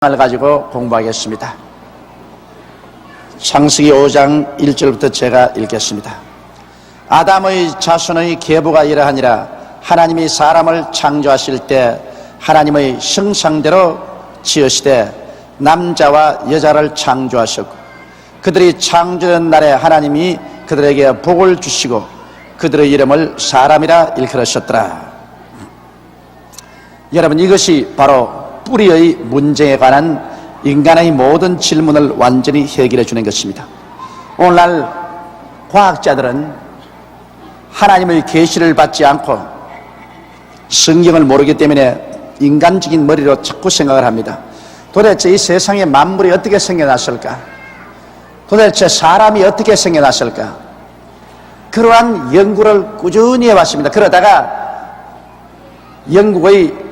을 가지고 공부하겠습니다. 창세기 5장 1절부터 제가 읽겠습니다. 아담의 자손의 계보가 이러하니라. 하나님이 사람을 창조하실 때 하나님의 형상대로 지으시되 남자와 여자를 창조하셨고 그들이 창조된 날에 하나님이 그들에게 복을 주시고 그들의 이름을 사람이라 일컬으셨더라. 여러분, 이것이 바로 뿌리의 문제에 관한 인간의 모든 질문을 완전히 해결해 주는 것입니다. 오늘날 과학자들은 하나님의 계시를 받지 않고 성경을 모르기 때문에 인간적인 머리로 자꾸 생각을 합니다. 도대체 이 세상에 만물이 어떻게 생겨났을까? 도대체 사람이 어떻게 생겨났을까? 그러한 연구를 꾸준히 해왔습니다. 그러다가 영국의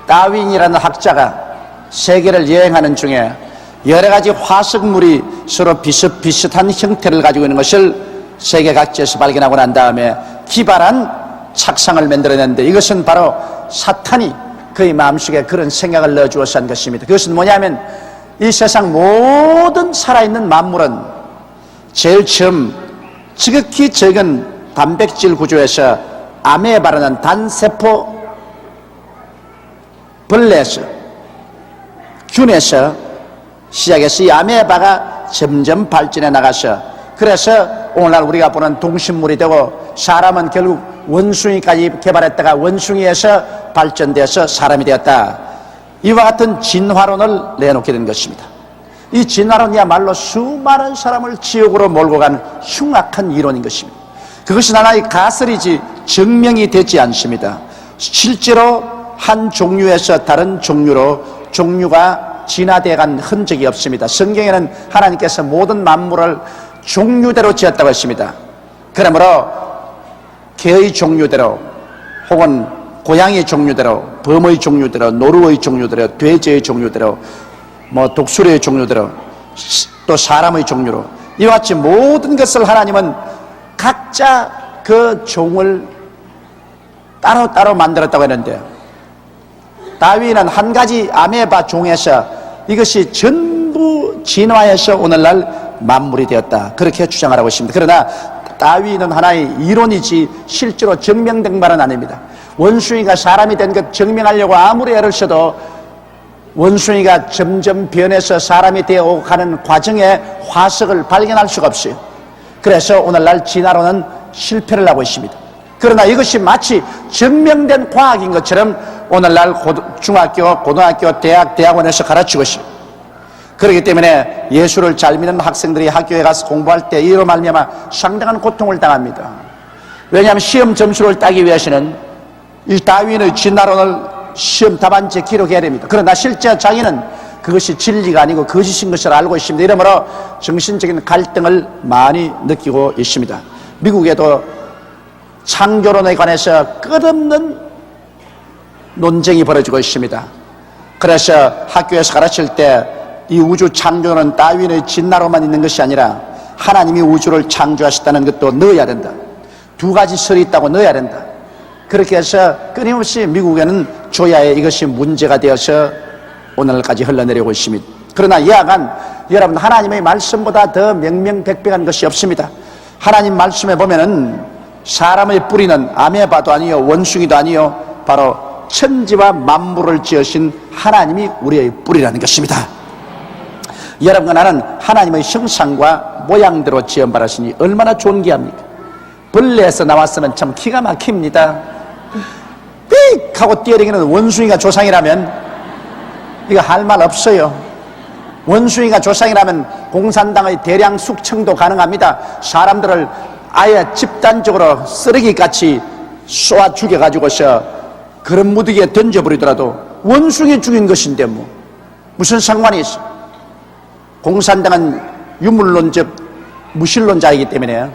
다윈이라는 학자가 세계를 여행하는 중에 여러 가지 화석물이 서로 비슷비슷한 형태를 가지고 있는 것을 세계 각지에서 발견하고 난 다음에 기발한 착상을 만들어냈는데, 이것은 바로 사탄이 그의 마음속에 그런 생각을 넣어주어서 한 것입니다. 그것은 뭐냐면 이 세상 모든 살아있는 만물은 제일 처음 지극히 적은 단백질 구조에서 아메바라는 단세포 벌레에서, 균에서 시작해서 이 아메바가 점점 발전해 나가서, 그래서 오늘날 우리가 보는 동식물이 되고 사람은 결국 원숭이까지 개발했다가 원숭이에서 발전돼서 사람이 되었다. 이와 같은 진화론을 내놓게 된 것입니다. 이 진화론이야말로 수많은 사람을 지옥으로 몰고 간 흉악한 이론인 것입니다. 그것이 하나의 가설이지 증명이 되지 않습니다. 실제로 한 종류에서 다른 종류로 종류가 진화되어 간 흔적이 없습니다. 성경에는 하나님께서 모든 만물을 종류대로 지었다고 했습니다. 그러므로 개의 종류대로, 혹은 고양이의 종류대로, 범의 종류대로, 노루의 종류대로, 돼지의 종류대로, 독수리의 종류대로, 또 사람의 종류로, 이와 같이 모든 것을 하나님은 각자 그 종을 따로따로 만들었다고 했는데, 다윈은 한 가지 아메바 종에서 이것이 전부 진화해서 오늘날 만물이 되었다, 그렇게 주장을 하고 있습니다. 그러나 다윈은 하나의 이론이지 실제로 증명된 바는 아닙니다. 원숭이가 사람이 된 것 증명하려고 아무리 애를 써도 원숭이가 점점 변해서 사람이 되어 가는 과정에 화석을 발견할 수가 없어요. 그래서 오늘날 진화론은 실패를 하고 있습니다. 그러나 이것이 마치 증명된 과학인 것처럼 오늘날 중학교, 고등학교, 대학원에서 가르치고 있어요. 그렇기 때문에 예수를 잘 믿는 학생들이 학교에 가서 공부할 때 이로 말미암아 상당한 고통을 당합니다. 왜냐하면 시험 점수를 따기 위해서는 이 다윈의 진화론을 시험 답안지에 기록해야 됩니다. 그러나 실제 자기는 그것이 진리가 아니고 거짓인 것을 알고 있습니다. 이러므로 정신적인 갈등을 많이 느끼고 있습니다. 미국에도 창조론에 관해서 끝없는 논쟁이 벌어지고 있습니다. 그래서 학교에서 가르칠 때 이 우주 창조는 다윈의 진화론만 있는 것이 아니라 하나님이 우주를 창조하셨다는 것도 넣어야 된다. 두 가지 설이 있다고 넣어야 된다. 그렇게 해서 끊임없이 미국에는 조야에 이것이 문제가 되어서 오늘까지 흘러내리고 있습니다. 그러나 이하간 여러분, 하나님의 말씀보다 더 명명백백한 것이 없습니다. 하나님 말씀에 보면은 사람의 뿌리는 아메바도 아니요 원숭이도 아니요 바로 천지와 만물을 지으신 하나님이 우리의 뿌리라는 것입니다. 여러분과 나는 하나님의 형상과 모양대로 지음받았으니 얼마나 존귀합니까? 벌레에서 나왔으면 참 기가 막힙니다. 삑 하고 뛰어다니는 원숭이가 조상이라면 이거 할 말 없어요. 원숭이가 조상이라면 공산당의 대량 숙청도 가능합니다. 사람들을 아예 집단적으로 쓰레기같이 쏘아 죽여가지고서 그런 무더기에 던져버리더라도 원숭이 죽인 것인데 무슨 상관이 있어? 공산당은 유물론적 무신론자이기 때문에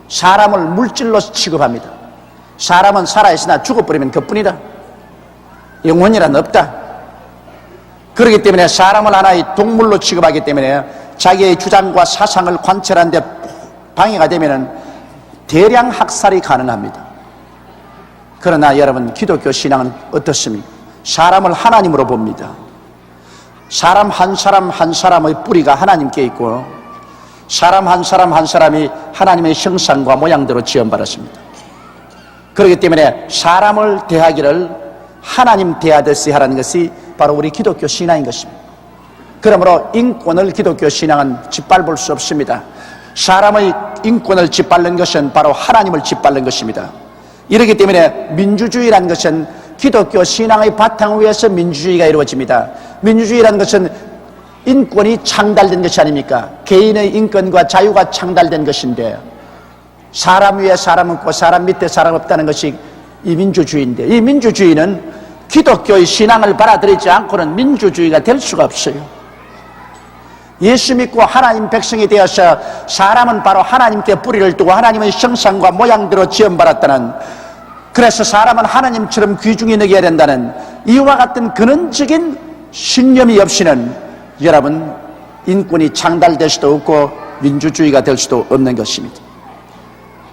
사람을 물질로 취급합니다. 사람은 살아있으나 죽어버리면 그뿐이다. 영혼이란 없다. 그렇기 때문에 사람을 하나의 동물로 취급하기 때문에 자기의 주장과 사상을 관철하는 데 방해가 되면 대량 학살이 가능합니다. 그러나 여러분, 기독교 신앙은 어떻습니까? 사람을 하나님으로 봅니다. 사람 한 사람 한 사람의 뿌리가 하나님께 있고 사람 한 사람 한 사람이 하나님의 형상과 모양대로 지음받았습니다. 그렇기 때문에 사람을 대하기를 하나님 대하듯이 하라는 것이 바로 우리 기독교 신앙인 것입니다. 그러므로 인권을 기독교 신앙은 짓밟을 수 없습니다. 사람의 인권을 짓밟는 것은 바로 하나님을 짓밟는 것입니다. 이렇기 때문에 민주주의라는 것은 기독교 신앙의 바탕 위에서 민주주의가 이루어집니다. 민주주의라는 것은 인권이 창달된 것이 아닙니까? 개인의 인권과 자유가 창달된 것인데 사람 위에 사람 없고 사람 밑에 사람 없다는 것이 이 민주주의인데 이 민주주의는 기독교의 신앙을 받아들이지 않고는 민주주의가 될 수가 없어요. 예수 믿고 하나님 백성이 되어서 사람은 바로 하나님께 뿌리를 두고 하나님의 형상과 모양대로 지음받았다는, 그래서 사람은 하나님처럼 귀중히 여겨야 된다는 이와 같은 근원적인 신념이 없이는 여러분 인권이 창달될 수도 없고 민주주의가 될 수도 없는 것입니다.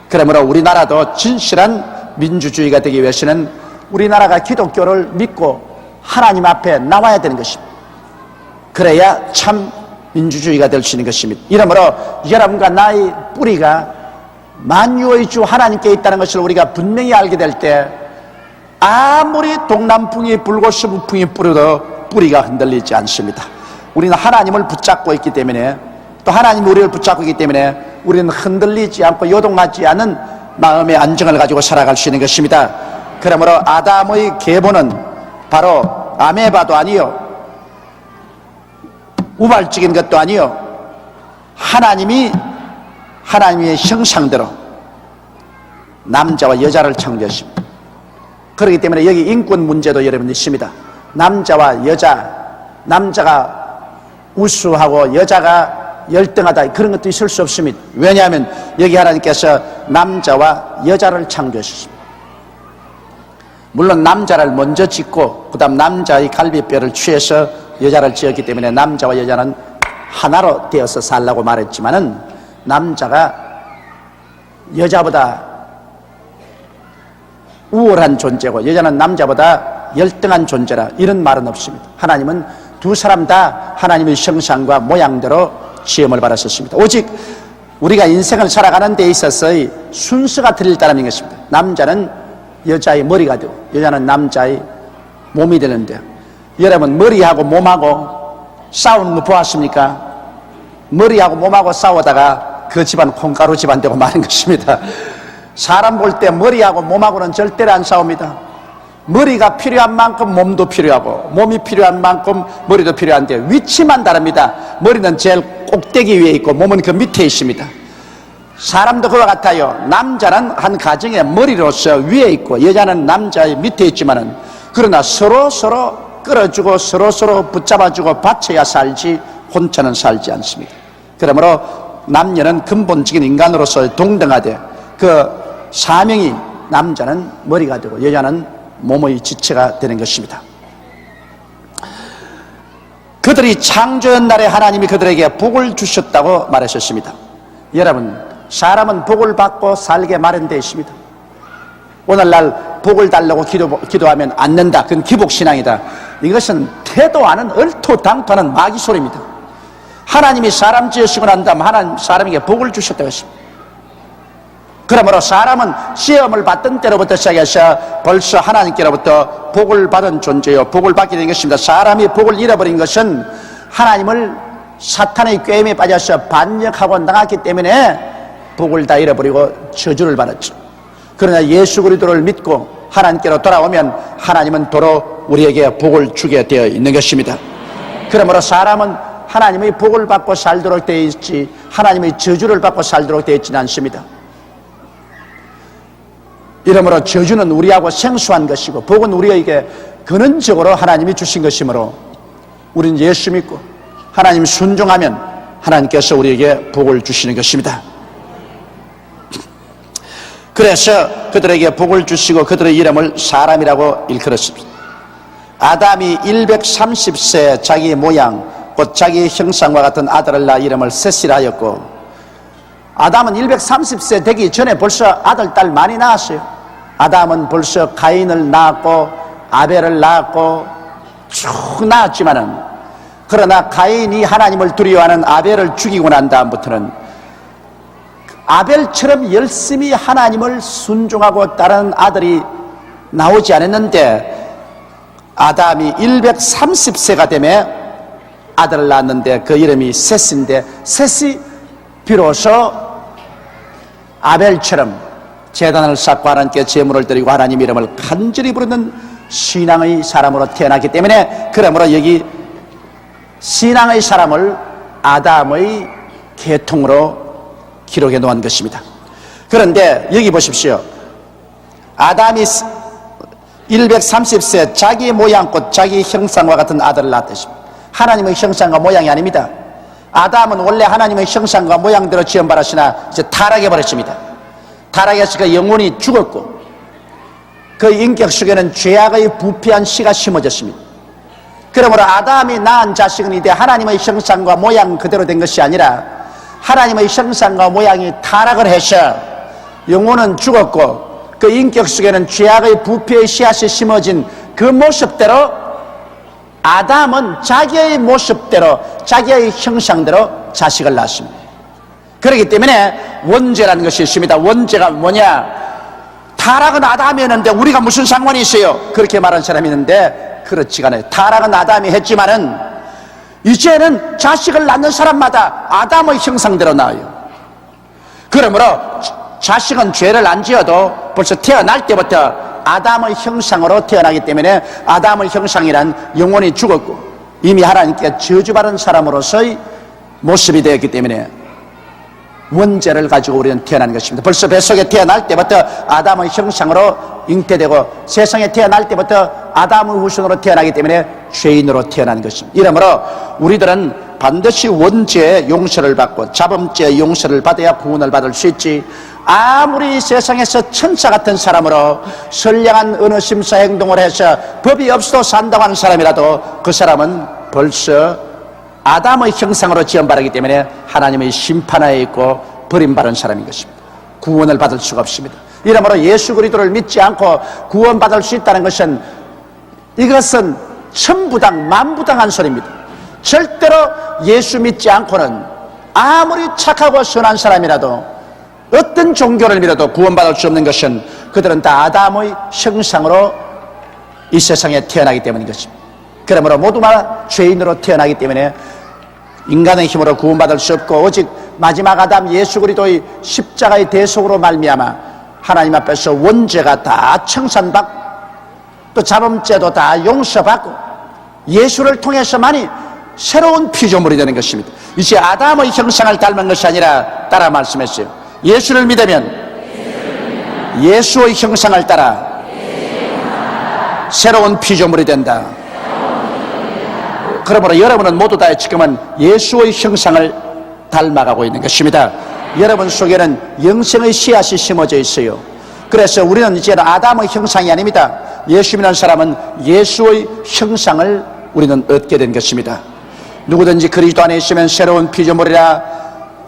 그러므로 우리나라도 진실한 민주주의가 되기 위해서는 우리나라가 기독교를 믿고 하나님 앞에 나와야 되는 것입니다. 그래야 참 민주주의가 될 수 있는 것입니다. 이러므로 여러분과 나의 뿌리가 만유의 주 하나님께 있다는 것을 우리가 분명히 알게 될 때 아무리 동남풍이 불고 서북풍이 불어도 뿌리가 흔들리지 않습니다. 우리는 하나님을 붙잡고 있기 때문에, 또 하나님이 우리를 붙잡고 있기 때문에 우리는 흔들리지 않고 요동하지 않은 마음의 안정을 가지고 살아갈 수 있는 것입니다. 그러므로 아담의 계보는 바로 아메바도 아니요 우발적인 것도 아니요 하나님의 형상대로 남자와 여자를 창조했습니다. 그렇기 때문에 여기 인권 문제도 여러분 있습니다. 남자와 여자, 남자가 우수하고 여자가 열등하다, 그런 것도 있을 수 없습니다. 왜냐하면 여기 하나님께서 남자와 여자를 창조하셨습니다. 물론 남자를 먼저 짓고 그 다음 남자의 갈비뼈를 취해서 여자를 지었기 때문에 남자와 여자는 하나로 되어서 살라고 말했지만은 남자가 여자보다 우월한 존재고 여자는 남자보다 열등한 존재라, 이런 말은 없습니다. 하나님은 두 사람 다 하나님의 형상과 모양대로 지음을 받았었습니다. 오직 우리가 인생을 살아가는 데 있어서의 순서가 틀렸다는 것입니다. 남자는 여자의 머리가 되고 여자는 남자의 몸이 되는데, 여러분 머리하고 몸하고 싸우는 거 보았습니까? 머리하고 몸하고 싸우다가 그 집안 콩가루 집안 되고 마는 것입니다. 사람 볼 때 머리하고 몸하고는 절대로 안 싸웁니다. 머리가 필요한 만큼 몸도 필요하고 몸이 필요한 만큼 머리도 필요한데 위치만 다릅니다. 머리는 제일 꼭대기 위에 있고 몸은 그 밑에 있습니다. 사람도 그와 같아요. 남자는 한 가정의 머리로서 위에 있고 여자는 남자의 밑에 있지만은, 그러나 서로 끌어주고 서로 붙잡아주고 받쳐야 살지 혼자는 살지 않습니다. 그러므로 남녀는 근본적인 인간으로서 동등하되 그 사명이 남자는 머리가 되고 여자는 몸의 지체가 되는 것입니다. 그들이 창조한 날에 하나님이 그들에게 복을 주셨다고 말하셨습니다. 여러분, 사람은 복을 받고 살게 마련되어 있습니다. 오늘날 복을 달라고 기도하면 안 된다, 그건 기복신앙이다. 이것은 태도 않은 얼토당토하는 마귀 소리입니다. 하나님이 사람 지으시고 난 다음 하나님 사람에게 복을 주셨다고 했습니다. 그러므로 사람은 시험을 받던 때로부터 시작해서 벌써 하나님께로부터 복을 받은 존재요, 복을 받게 된 것입니다. 사람이 복을 잃어버린 것은 하나님을 사탄의 꾀임에 빠져서 반역하고 나갔기 때문에 복을 다 잃어버리고 저주를 받았죠. 그러나 예수 그리스도를 믿고 하나님께로 돌아오면 하나님은 도로 우리에게 복을 주게 되어 있는 것입니다. 그러므로 사람은 하나님의 복을 받고 살도록 되어 있지 하나님의 저주를 받고 살도록 되어 있지는 않습니다. 이러므로 저주는 우리하고 생소한 것이고 복은 우리에게 근원적으로 하나님이 주신 것이므로 우리는 예수 믿고 하나님 순종하면 하나님께서 우리에게 복을 주시는 것입니다. 그래서 그들에게 복을 주시고 그들의 이름을 사람이라고 일컬었습니다. 아담이 130세 자기 모양 곧 자기 형상과 같은 아들을 낳아 이름을 셋이라 하였고, 아담은 130세 되기 전에 벌써 아들 딸 많이 낳았어요. 아담은 벌써 가인을 낳았고 아벨을 낳았고 쭉 낳았지만은 그러나 가인이 하나님을 두려워하는 아벨을 죽이고 난 다음부터는 아벨처럼 열심히 하나님을 순종하고 따르는 아들이 나오지 않았는데, 아담이 130세가 되며 아들을 낳았는데 그 이름이 셋인데, 셋이 비로소 아벨처럼 제단을 쌓고 하나님께 제물을 드리고 하나님 이름을 간절히 부르는 신앙의 사람으로 태어났기 때문에, 그러므로 여기 신앙의 사람을 아담의 계통으로 기록해 놓은 것입니다. 그런데 여기 보십시오. 아담이 130세 자기 모양껏 자기 형상과 같은 아들을 낳았습니다. 하나님의 형상과 모양이 아닙니다. 아담은 원래 하나님의 형상과 모양대로 지음받았으나 이제 타락해 버렸습니다. 타락해서 그 영혼이 죽었고 그 인격 속에는 죄악의 부패한 씨가 심어졌습니다. 그러므로 아담이 낳은 자식은 이제 하나님의 형상과 모양 그대로 된 것이 아니라 하나님의 형상과 모양이 타락을 해서 영혼은 죽었고 그 인격 속에는 죄악의 부패의 씨앗이 심어진 그 모습대로 아담은 자기의 모습대로 자기의 형상대로 자식을 낳았습니다. 그렇기 때문에 원죄라는 것이 있습니다. 원죄가 뭐냐? 타락은 아담이었는데 우리가 무슨 상관이 있어요? 그렇게 말하는 사람이 있는데 그렇지가 않아요. 타락은 아담이 했지만은 이제는 자식을 낳는 사람마다 아담의 형상대로 낳아요. 그러므로 자식은 죄를 안 지어도 벌써 태어날 때부터 아담의 형상으로 태어나기 때문에 아담의 형상이란 영혼이 죽었고 이미 하나님께 저주받은 사람으로서의 모습이 되었기 때문에 원죄를 가지고 우리는 태어난 것입니다. 벌써 뱃속에 태어날 때부터 아담의 형상으로 잉태되고 세상에 태어날 때부터 아담의 후손으로 태어나기 때문에 죄인으로 태어난 것입니다. 이러므로 우리들은 반드시 원죄의 용서를 받고 자범죄의 용서를 받아야 구원을 받을 수 있지, 아무리 세상에서 천사 같은 사람으로 선량한 어느 심사 행동을 해서 법이 없어도 산다고 하는 사람이라도 그 사람은 벌써 아담의 형상으로 지음받았기 때문에 하나님의 심판하에 있고 버림받은 사람인 것입니다. 구원을 받을 수가 없습니다. 이러므로 예수 그리스도를 믿지 않고 구원받을 수 있다는 것은, 이것은 천부당 만부당한 소리입니다. 절대로 예수 믿지 않고는 아무리 착하고 선한 사람이라도 어떤 종교를 믿어도 구원받을 수 없는 것은 그들은 다 아담의 형상으로 이 세상에 태어나기 때문인 것입니다. 그러므로 모두가 죄인으로 태어나기 때문에 인간의 힘으로 구원받을 수 없고 오직 마지막 아담 예수 그리스도의 십자가의 대속으로 말미암아 하나님 앞에서 원죄가 다 청산받고 또 자범죄도 다 용서받고 예수를 통해서만이 새로운 피조물이 되는 것입니다. 이제 아담의 형상을 닮은 것이 아니라 따라 말씀했어요. 예수를 믿으면 예수의 형상을 따라 새로운 피조물이 된다. 그러므로 여러분은 모두 다 지금은 예수의 형상을 닮아가고 있는 것입니다. 여러분 속에는 영생의 씨앗이 심어져 있어요. 그래서 우리는 이제는 아담의 형상이 아닙니다. 예수 믿는 사람은 예수의 형상을 우리는 얻게 된 것입니다. 누구든지 그리스도 안에 있으면 새로운 피조물이라,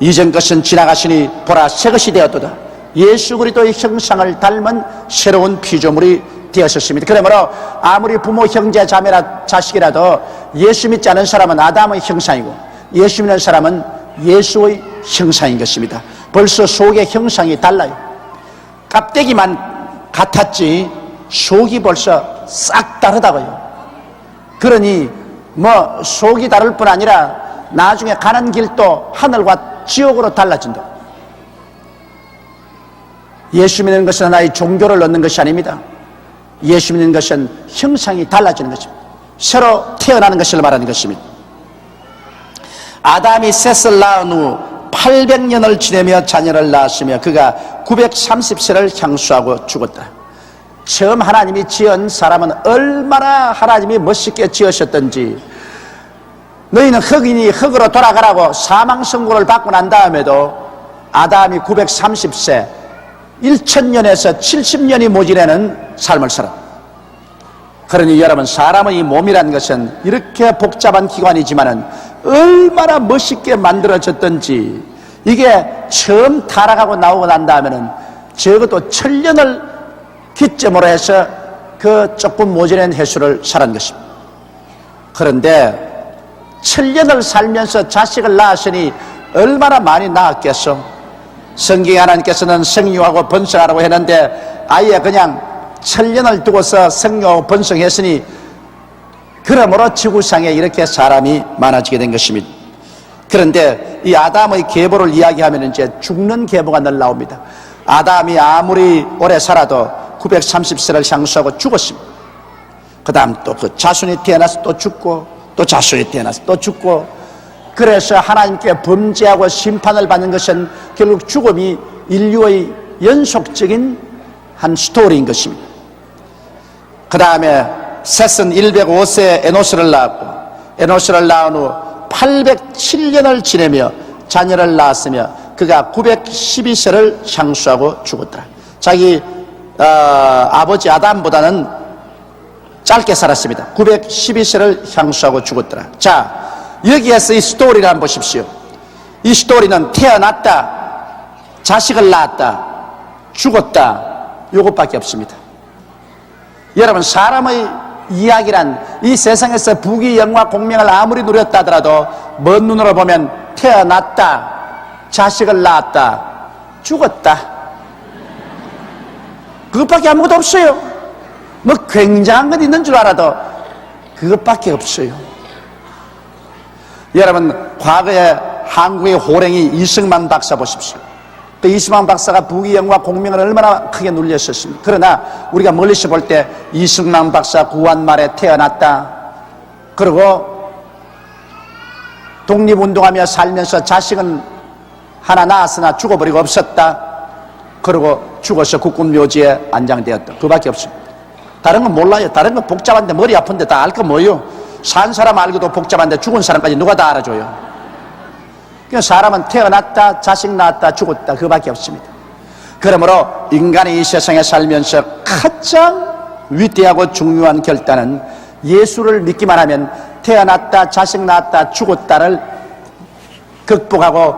이전 것은 지나가시니 보라 새 것이 되었도다. 예수 그리스도의 형상을 닮은 새로운 피조물이 되었습니다. 그러므로 아무리 부모, 형제, 자매라 자식이라도 예수 믿지 않은 사람은 아담의 형상이고 예수 믿는 사람은 예수의 형상인 것입니다. 벌써 속의 형상이 달라요. 껍데기만 같았지 속이 벌써 싹 다르다고요. 그러니 뭐 속이 다를 뿐 아니라 나중에 가는 길도 하늘과 지옥으로 달라진다. 예수 믿는 것은 하나의 종교를 얻는 것이 아닙니다. 예수 믿는 것은 형상이 달라지는 것입니다. 새로 태어나는 것을 말하는 것입니다. 아담이 셋을 낳은 후 800년을 지내며 자녀를 낳았으며 그가 930세를 향수하고 죽었다. 처음 하나님이 지은 사람은 얼마나 하나님이 멋있게 지으셨던지, 너희는 흙이니 흙으로 돌아가라고 사망 선고를 받고 난 다음에도 아담이 930세 1000년에서 70년이 모지내는 삶을 살았다. 그러니 여러분, 사람의 이 몸이라는 것은 이렇게 복잡한 기관이지만은 얼마나 멋있게 만들어졌던지, 이게 처음 타락하고 나오고 난 다음에는 적어도 1000년을 기점으로 해서 그 조금 모자란 횟수를 살은 것입니다. 그런데 천년을 살면서 자식을 낳았으니 얼마나 많이 낳았겠어. 성경에 하나님께서는 생육하고 번성하라고 했는데 아예 그냥 천년을 두고서 생육하고 번성했으니 그러므로 지구상에 이렇게 사람이 많아지게 된 것입니다. 그런데 이 아담의 계보를 이야기하면 이제 죽는 계보가 늘 나옵니다. 아담이 아무리 오래 살아도 930세를 향수하고 죽었습니다. 그 다음 또 그 자손이 태어나서 또 죽고 또 자손이 태어나서 또 죽고, 그래서 하나님께 범죄하고 심판을 받는 것은 결국 죽음이 인류의 연속적인 한 스토리인 것입니다. 그 다음에 셋은 105세에 에노스를 낳았고, 에노스를 낳은 후 807년을 지내며 자녀를 낳았으며 그가 912세를 향수하고 죽었더라. 자기 아버지 아담보다는 짧게 살았습니다. 912세를 향수하고 죽었더라. 자, 여기에서 이 스토리를 한번 보십시오. 이 스토리는 태어났다, 자식을 낳았다, 죽었다, 요것밖에 없습니다. 여러분, 사람의 이야기란 이 세상에서 부귀 영화 공명을 아무리 누렸다 하더라도 먼 눈으로 보면 태어났다, 자식을 낳았다, 죽었다, 그것밖에 아무것도 없어요. 뭐 굉장한 건 있는 줄 알아도 그것밖에 없어요. 여러분, 과거에 한국의 호랭이 이승만 박사 보십시오. 또 이승만 박사가 부귀 영화 공명을 얼마나 크게 눌렸었습니까? 그러나 우리가 멀리서 볼 때 이승만 박사 구한 말에 태어났다, 그리고 독립운동하며 살면서 자식은 하나 낳았으나 죽어버리고 없었다, 그리고 죽어서 국군묘지에 안장되었다, 그밖에 없습니다. 다른 건 몰라요. 다른 건 복잡한데, 머리 아픈데 다 알 거 뭐요? 산 사람 알고도 복잡한데 죽은 사람까지 누가 다 알아줘요? 그러니까 사람은 태어났다, 자식 낳았다, 죽었다, 그밖에 없습니다. 그러므로 인간이 이 세상에 살면서 가장 위대하고 중요한 결단은 예수를 믿기만 하면 태어났다, 자식 낳았다, 죽었다를 극복하고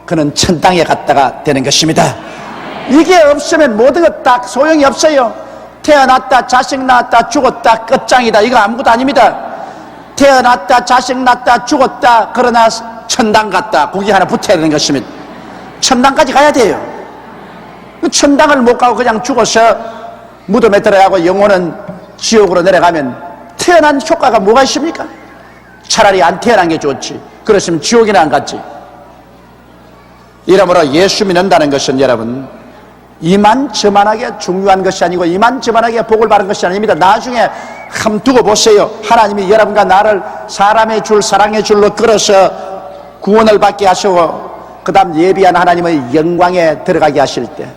그는 천당에 갔다가 되는 것입니다. 이게 없으면 모든 것 다 소용이 없어요. 태어났다, 자식 낳았다, 죽었다, 끝장이다, 이거 아무것도 아닙니다. 태어났다, 자식 낳았다, 죽었다, 그러나 천당 갔다, 거기 하나 붙어야 되는 것입니다. 천당까지 가야 돼요. 천당을 못 가고 그냥 죽어서 무덤에 들어가고 영혼은 지옥으로 내려가면 태어난 효과가 뭐가 있습니까? 차라리 안 태어난 게 좋지. 그렇으면 지옥이나 안 갔지. 이러므로 예수 믿는다는 것은 여러분, 이만저만하게 중요한 것이 아니고 이만저만하게 복을 받은 것이 아닙니다. 나중에 한번 두고 보세요. 하나님이 여러분과 나를 사람의 줄, 사랑의 줄로 끌어서 구원을 받게 하시고 그 다음 예비한 하나님의 영광에 들어가게 하실 때,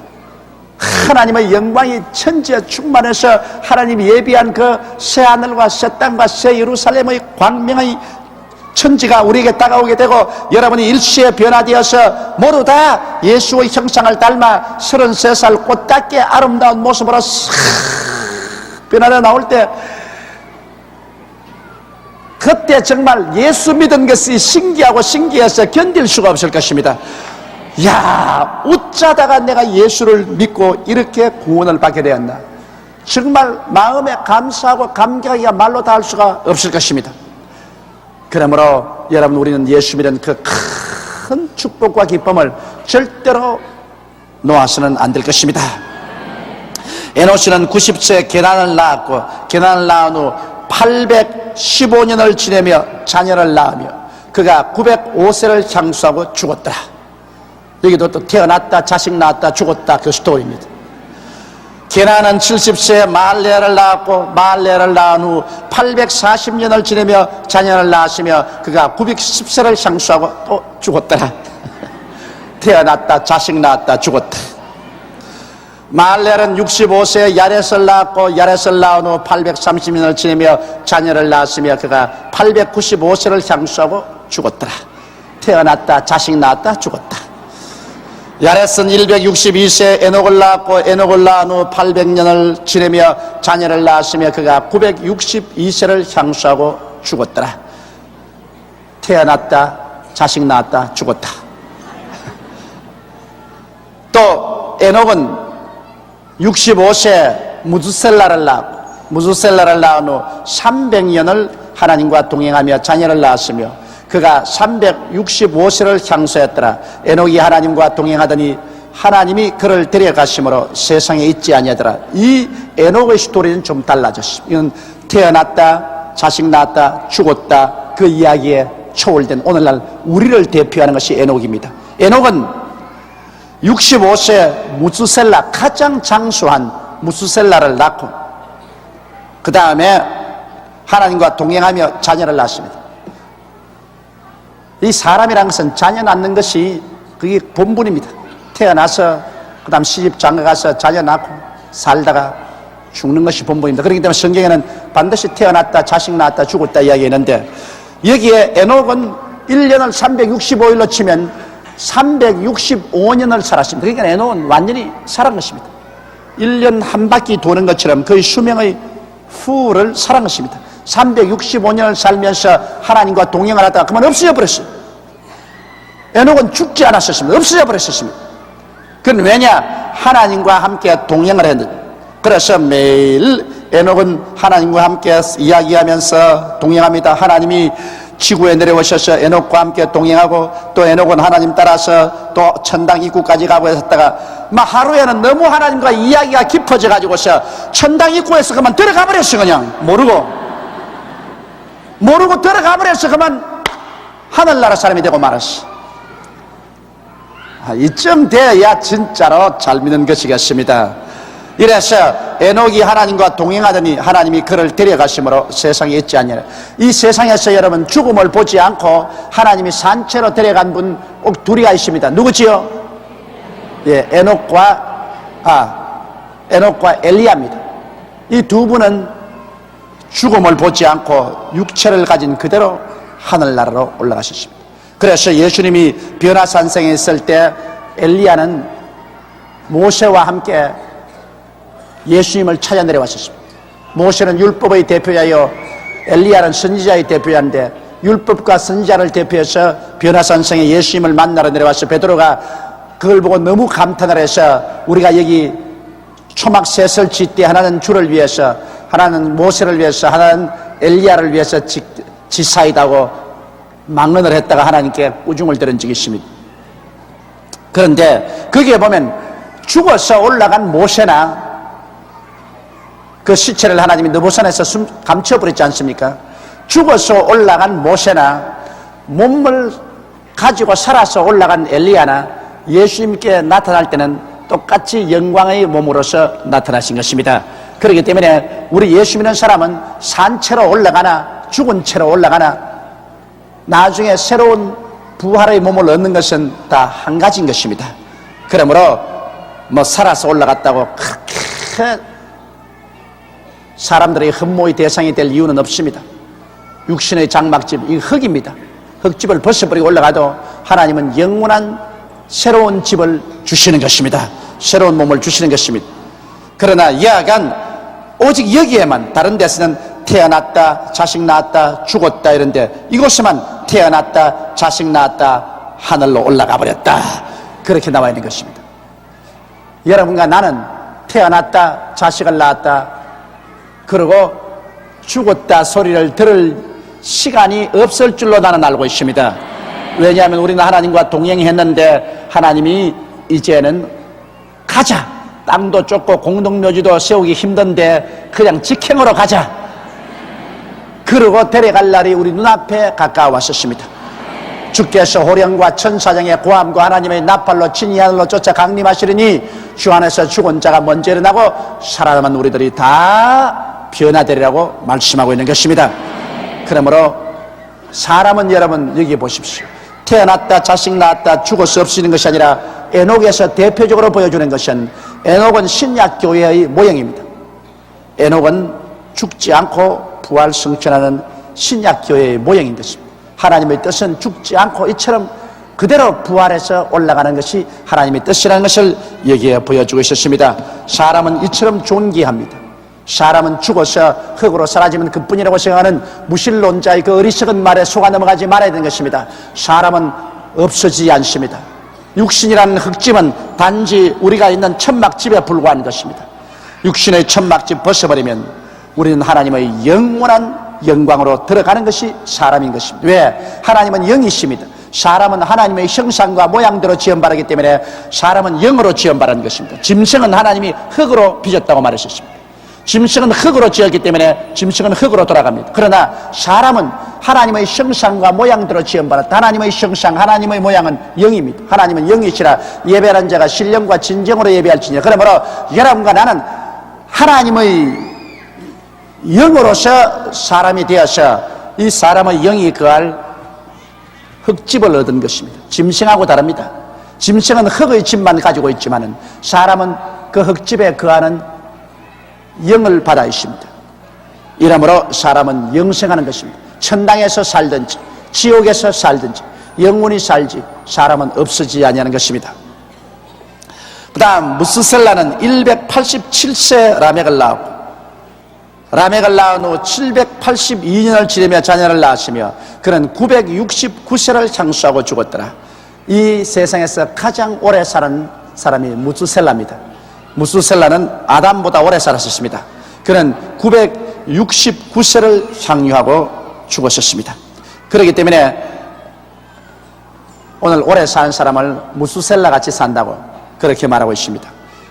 하나님의 영광이 천지에 충만해서 하나님이 예비한 그 새하늘과 새 땅과 새 예루살렘의 광명의 천지가 우리에게 다가오게 되고, 여러분이 일시에 변화되어서 모두 다 예수의 형상을 닮아 33살 꽃답게 아름다운 모습으로 싹 변화되어 나올 때, 그때 정말 예수 믿은 것이 신기하고 신기해서 견딜 수가 없을 것입니다. 야, 어쩌다가 내가 예수를 믿고 이렇게 구원을 받게 되었나, 정말 마음에 감사하고 감격이 말로 다 할 수가 없을 것입니다. 그러므로 여러분, 우리는 예수 믿는 그 큰 축복과 기쁨을 절대로 놓아서는 안 될 것입니다. 에노스는 90세에 게난을 낳았고, 게난을 낳은 후 815년을 지내며 자녀를 낳으며 그가 905세를 향수하고 죽었더라. 여기도 또 태어났다, 자식 낳았다, 죽었다, 그 스토리입니다. 게난은 70세에 말레를 낳았고, 말레를 낳은 후 840년을 지내며 자녀를 낳았으며 그가 910세를 향수하고 또 죽었더라. 태어났다, 자식 낳았다, 죽었다. 말렐은 65세에 야렛을 낳았고, 야렛을 낳은 후 830년을 지내며 자녀를 낳았으며 그가 895세를 향수하고 죽었더라. 태어났다, 자식 낳았다, 죽었다. 야렛은 162세에 에녹을 낳았고, 에녹을 낳은 후 800년을 지내며 자녀를 낳았으며 그가 962세를 향수하고 죽었더라. 태어났다, 자식 낳았다, 죽었다. 또 에녹은 65세 무두셀라를 낳았고, 무두셀라를 낳은 후 300년을 하나님과 동행하며 자녀를 낳았으며 그가 365세를 향수했더라. 에녹이 하나님과 동행하더니 하나님이 그를 데려가심으로 세상에 있지 아니하더라. 이 에녹의 스토리는 좀 달라졌습니다. 이건 태어났다, 자식 낳았다, 죽었다, 그 이야기에 초월된 오늘날 우리를 대표하는 것이 에녹입니다. 에녹은 65세 무스셀라, 가장 장수한 무스셀라를 낳고 그 다음에 하나님과 동행하며 자녀를 낳습니다. 이 사람이라는 것은 자녀 낳는 것이 그게 본분입니다. 태어나서 그 다음 시집 장가가서 자녀 낳고 살다가 죽는 것이 본분입니다. 그렇기 때문에 성경에는 반드시 태어났다, 자식 낳았다, 죽었다 이야기했는데 여기에 에녹은 1년을 365일로 치면 365년을 살았습니다. 그러니까 에녹은 완전히 살은 것입니다. 1년 한 바퀴 도는 것처럼 거의 수명의 후를 살은 것입니다. 365년을 살면서 하나님과 동행을 하다가 그만 없어져 버렸어요. 에녹은 죽지 않았었습니다. 없어져 버렸었습니다. 그건 왜냐? 하나님과 함께 동행을 했는데, 그래서 매일 에녹은 하나님과 함께 이야기하면서 동행합니다. 하나님이 지구에 내려오셔서 에녹과 함께 동행하고 또 에녹은 하나님 따라서 또 천당 입구까지 가고 했다가 막 하루에는 너무 하나님과 이야기가 깊어져 가지고서 천당 입구에서 그만 들어가 버렸어. 그냥 모르고 들어가 버렸어. 그만 하늘나라 사람이 되고 말았어. 이쯤 돼야 진짜로 잘 믿는 것이겠습니다. 이래서 에녹이 하나님과 동행하더니 하나님이 그를 데려가심으로 세상에 있지 않느냐. 이 세상에서 여러분 죽음을 보지 않고 하나님이 산채로 데려간 분 꼭 둘이가 있습니다. 누구지요? 예, 에녹과 엘리야입니다. 이 두 분은 죽음을 보지 않고 육체를 가진 그대로 하늘나라로 올라가셨습니다. 그래서 예수님이 변화산성에 있을 때 엘리야는 모세와 함께 예수님을 찾아 내려왔었습니다. 모세는 율법의 대표자요 엘리야는 선지자의 대표자인데 율법과 선지자를 대표해서 변화산성에 예수님을 만나러 내려와서 베드로가 그걸 보고 너무 감탄을 해서 우리가 여기 초막새설치 때 하나는 주를 위해서, 하나는 모세를 위해서, 하나는 엘리야를 위해서 지사이다고 망언을 했다가 하나님께 꾸중을 들은 적이 있습니다. 그런데 거기에 보면 죽어서 올라간 모세나 그 시체를 하나님이 느보산에서 감춰버렸지 않습니까? 죽어서 올라간 모세나 몸을 가지고 살아서 올라간 엘리야나 예수님께 나타날 때는 똑같이 영광의 몸으로서 나타나신 것입니다. 그렇기 때문에 우리 예수 믿는 사람은 산채로 올라가나 죽은 채로 올라가나 나중에 새로운 부활의 몸을 얻는 것은 다 한 가지인 것입니다. 그러므로 살아서 올라갔다고 그렇게 사람들의 흠모의 대상이 될 이유는 없습니다. 육신의 장막집, 이 흙입니다. 흙집을 벗어버리고 올라가도 하나님은 영원한 새로운 집을 주시는 것입니다. 새로운 몸을 주시는 것입니다. 그러나 여하간 오직 여기에만, 다른 데서는 태어났다, 자식 낳았다, 죽었다 이런데 이곳에만 태어났다, 자식 낳았다, 하늘로 올라가 버렸다, 그렇게 나와 있는 것입니다. 여러분과 나는 태어났다, 자식을 낳았다, 그리고 죽었다 소리를 들을 시간이 없을 줄로 나는 알고 있습니다. 왜냐하면 우리는 하나님과 동행했는데 하나님이 이제는 가자, 땅도 좁고 공동묘지도 세우기 힘든데 그냥 직행으로 가자, 그러고 데려갈 날이 우리 눈앞에 가까워왔었습니다. 주께서 호령과 천사장의 고함과 하나님의 나팔로 친히 하늘로 쫓아 강림하시리니 주 안에서 죽은 자가 먼저 일어나고 살아남은 우리들이 다 변화되리라고 말씀하고 있는 것입니다. 그러므로 사람은 여러분 여기 보십시오. 태어났다, 자식 낳았다, 죽어서 없어지는 것이 아니라 에녹에서 대표적으로 보여주는 것은 에녹은 신약교회의 모형입니다. 에녹은 죽지 않고 부활 성천하는 신약교회의 모형인 것입니다. 하나님의 뜻은 죽지 않고 이처럼 그대로 부활해서 올라가는 것이 하나님의 뜻이라는 것을 여기에 보여주고 있었습니다. 사람은 이처럼 존귀합니다. 사람은 죽어서 흙으로 사라지면 그뿐이라고 생각하는 무신론자의 그 어리석은 말에 속아 넘어가지 말아야 되는 것입니다. 사람은 없어지지 않습니다. 육신이라는 흙집은 단지 우리가 있는 천막집에 불과한 것입니다. 육신의 천막집 벗어버리면 우리는 하나님의 영원한 영광으로 들어가는 것이 사람인 것입니다. 왜? 하나님은 영이십니다. 사람은 하나님의 형상과 모양대로 지음받았기 때문에 사람은 영으로 지음받은 것입니다. 짐승은 하나님이 흙으로 빚었다고 말하셨습니다. 짐승은 흙으로 지었기 때문에 짐승은 흙으로 돌아갑니다. 그러나 사람은 하나님의 형상과 모양대로 지음받았다. 하나님의 형상, 하나님의 모양은 영입니다. 하나님은 영이시라 예배하는 자가 신령과 진정으로 예배할지니라. 그러므로 여러분과 나는 하나님의 영으로서 사람이 되어서 이 사람의 영이 거할 흙집을 얻은 것입니다. 짐승하고 다릅니다. 짐승은 흙의 집만 가지고 있지만 사람은 그 흙집에 거하는 영을 받아 있습니다. 이러므로 사람은 영생하는 것입니다. 천당에서 살든지 지옥에서 살든지 영원히 살지 사람은 없어지지 아니하는 것입니다. 그 다음 무스셀라는 187세 라멕을 낳았고 라멕을 낳은 후 782년을 지내며 자녀를 낳았으며 그는 969세를 향수하고 죽었더라. 이 세상에서 가장 오래 사는 사람이 무스셀라입니다. 무스셀라는 아담보다 오래 살았습니다. 그는 969세를 향유하고 죽었었습니다. 그렇기 때문에 오늘 오래 사는 사람을 무스셀라 같이 산다고 그렇게 말하고 있습니다.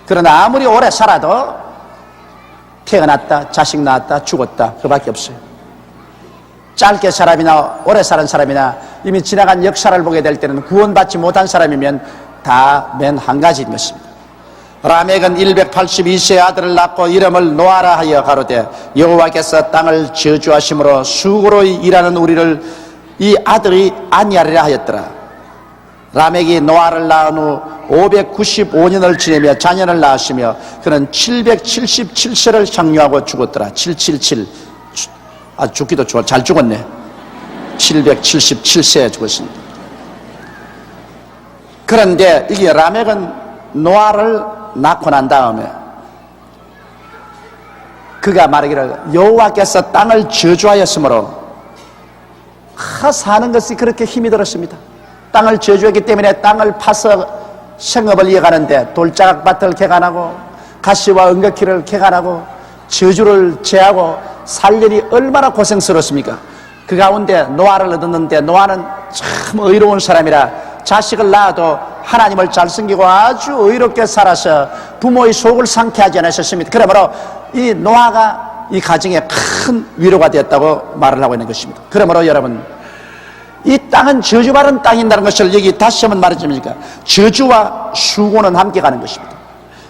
그러나 아무리 오래 살아도 태어났다, 자식 낳았다, 죽었다 그밖에 없어요. 짧게 사람이나 오래 사는 사람이나 이미 지나간 역사를 보게 될 때는 구원받지 못한 사람이면 다 맨 한 가지인 것입니다. 라멕은 182세의 아들을 낳고 이름을 노아라 하여 가로되 여호와께서 땅을 저주하심으로 수고로 일하는 우리를 이 아들이 안위하리라 하였더라. 라멕이 노아를 낳은 후 595년을 지내며 자녀를 낳았으며 그는 777세를 향유하고 죽었더라. 777 죽기도 좋아. 잘 죽었네. 777세에 죽었습니다. 그런데 이게 라멕은 노아를 낳고 난 다음에 그가 말하기를 여호와께서 땅을 저주하였으므로 사는 것이 그렇게 힘이 들었습니다. 땅을 저주했기 때문에 땅을 파서 생업을 이어가는데 돌자각밭을 개간하고 가시와 은거키를 개간하고 저주를 제하고 살려니 얼마나 고생스럽습니까? 그 가운데 노아를 얻었는데 노아는 참 의로운 사람이라 자식을 낳아도 하나님을 잘 섬기고 아주 의롭게 살아서 부모의 속을 상쾌하지 않으셨습니다. 그러므로 이 노아가 이 가정에 큰 위로가 되었다고 말을 하고 있는 것입니다. 그러므로 여러분 이 땅은 저주받은 땅이라는 것을 여기 다시 한번 말해줍니까? 저주와 수고는 함께 가는 것입니다.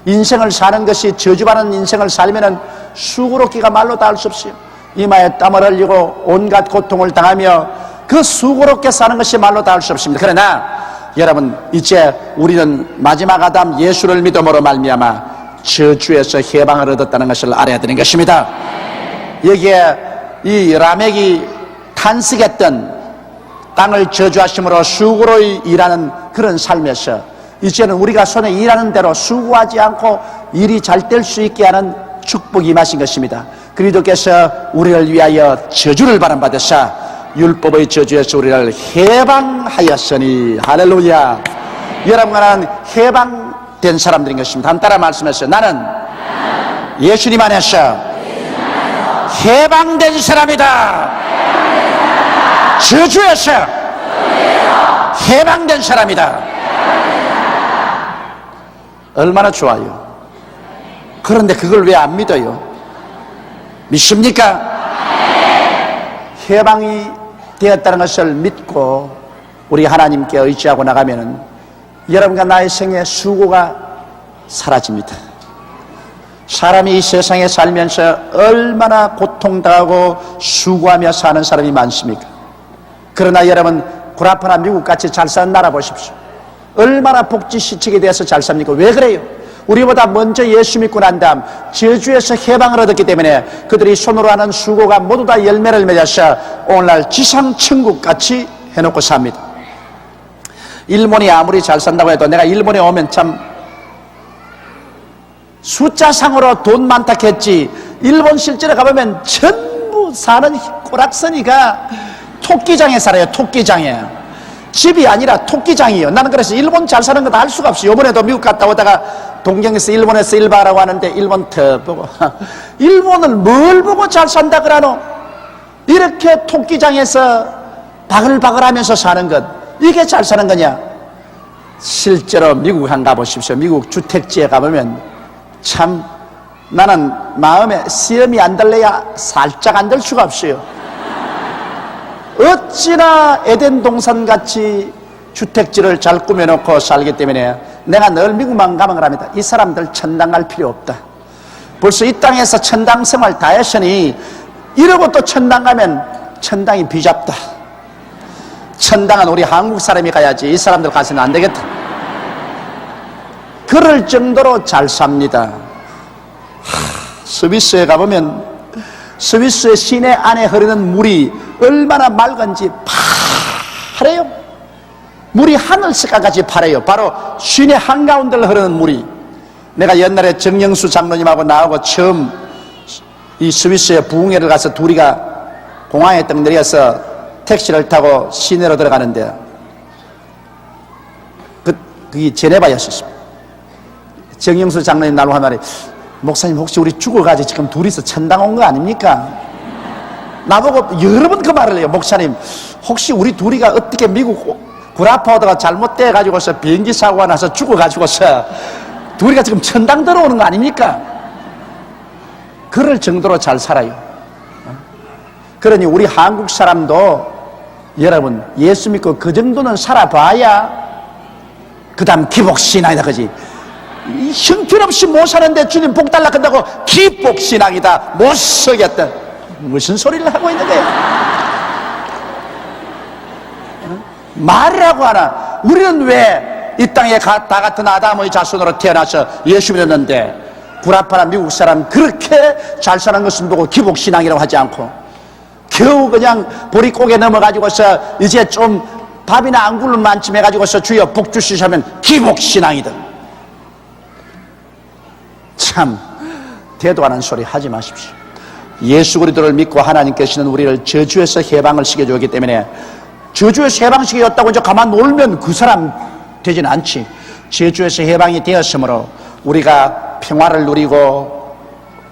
인생을 사는 것이 저주받은 인생을 살면은 수고롭기가 말로 다 할 수 없어요. 이마에 땀을 흘리고 온갖 고통을 당하며 그 수고롭게 사는 것이 말로 다 할 수 없습니다. 그러나 여러분 이제 우리는 마지막 아담 예수를 믿음으로 말미암아 저주에서 해방을 얻었다는 것을 알아야 되는 것입니다. 여기에 이 라멕이 탄식했던 땅을 저주하심으로 수고로 일하는 그런 삶에서 이제는 우리가 손에 일하는 대로 수고하지 않고 일이 잘 될 수 있게 하는 축복이 임하신 것입니다. 그리스도께서 우리를 위하여 저주를 발함받으사 율법의 저주에서 우리를 해방하였으니 할렐루야. 여러분과 나는 해방된 사람들인 것입니다. 한 따라 말씀하세요. 나는 예수님 안에서 해방된 사람이다. 저주에서 해방된 사람이다. 얼마나 좋아요. 그런데 그걸 왜 안 믿어요? 믿습니까? 해방이 되었다는 것을 믿고 우리 하나님께 의지하고 나가면은 여러분과 나의 생의 수고가 사라집니다. 사람이 이 세상에 살면서 얼마나 고통당하고 수고하며 사는 사람이 많습니까? 그러나 여러분 구라파나 미국같이 잘 사는 나라 보십시오. 얼마나 복지시책에 대해서 잘 삽니까? 왜 그래요? 우리보다 먼저 예수 믿고 난 다음 저주에서 해방을 얻었기 때문에 그들이 손으로 하는 수고가 모두 다 열매를 맺어서 오늘날 지상천국같이 해놓고 삽니다. 일본이 아무리 잘 산다고 해도 내가 일본에 오면 참 숫자상으로 돈 많다 했지 일본 실제로 가보면 전부 사는 꼬락서니가 토끼장에 살아요. 토끼장에. 집이 아니라 토끼장이에요. 나는 그래서 일본 잘 사는 거 다 알 수가 없어요. 이번에도 미국 갔다 오다가 동경에서 일본에서 일바라고 하는데 일본 더 보고 일본은 뭘 보고 잘 산다 그러노? 이렇게 토끼장에서 바글바글 하면서 사는 것, 이게 잘 사는 거냐? 실제로 미국 한 가보십시오. 미국 주택지에 가보면 참 나는 마음에 시험이 안 들려야 살짝 안 들 수가 없어요. 어찌나 에덴 동산같이 주택지를 잘 꾸며놓고 살기 때문에 내가 늘 미국만 가면 합니다. 이 사람들 천당 갈 필요 없다. 벌써 이 땅에서 천당 생활 다 했으니 이러고 또 천당 가면 천당이 비잡다. 천당은 우리 한국 사람이 가야지 이 사람들 가서는 안 되겠다. 그럴 정도로 잘 삽니다. 스위스에 가보면 스위스의 시내 안에 흐르는 물이 얼마나 맑은지 파래요. 물이 하늘 색깔같이 파래요. 바로 시내 한가운데를 흐르는 물이. 내가 옛날에 정영수 장로님하고 나하고 처음 이 스위스의 부흥회를 가서 둘이가 공항에 딱 내려서 택시를 타고 시내로 들어가는데 그게 제네바였었습니다. 정영수 장로님 나로 한 말이, 목사님 혹시 우리 죽어가지고 지금 둘이서 천당 온 거 아닙니까? 나보고 여러 번 그 말을 해요. 목사님 혹시 우리 둘이가 어떻게 미국 구라파오다가 잘못돼가지고서 비행기 사고가 나서 죽어가지고서 둘이가 지금 천당 들어오는 거 아닙니까? 그럴 정도로 잘 살아요. 그러니 우리 한국 사람도 여러분 예수 믿고 그 정도는 살아봐야 그 다음 기복신앙이다, 그지? 형편없이 못 사는데 주님 복 달라 한다고 기복신앙이다, 못 서겠다, 무슨 소리를 하고 있는 거예요? 말이라고 하나? 우리는 왜 이 땅에 다 같은 아담의 자손으로 태어나서 예수 믿었는데 구라파나 미국 사람 그렇게 잘 사는 것을 보고 기복신앙이라고 하지 않고 겨우 그냥 보릿고개 넘어가지고서 이제 좀 밥이나 안 굶을 만큼 해가지고서 주여 복 주시자면 기복신앙이다. 참 대도 않은 소리 하지 마십시오. 예수 그리스도를 믿고 하나님께서는 우리를 저주에서 해방을 시켜주었기 때문에 저주에서 해방시켰다고 이제 가만 놀면 그 사람 되지는 않지. 저주에서 해방이 되었으므로 우리가 평화를 누리고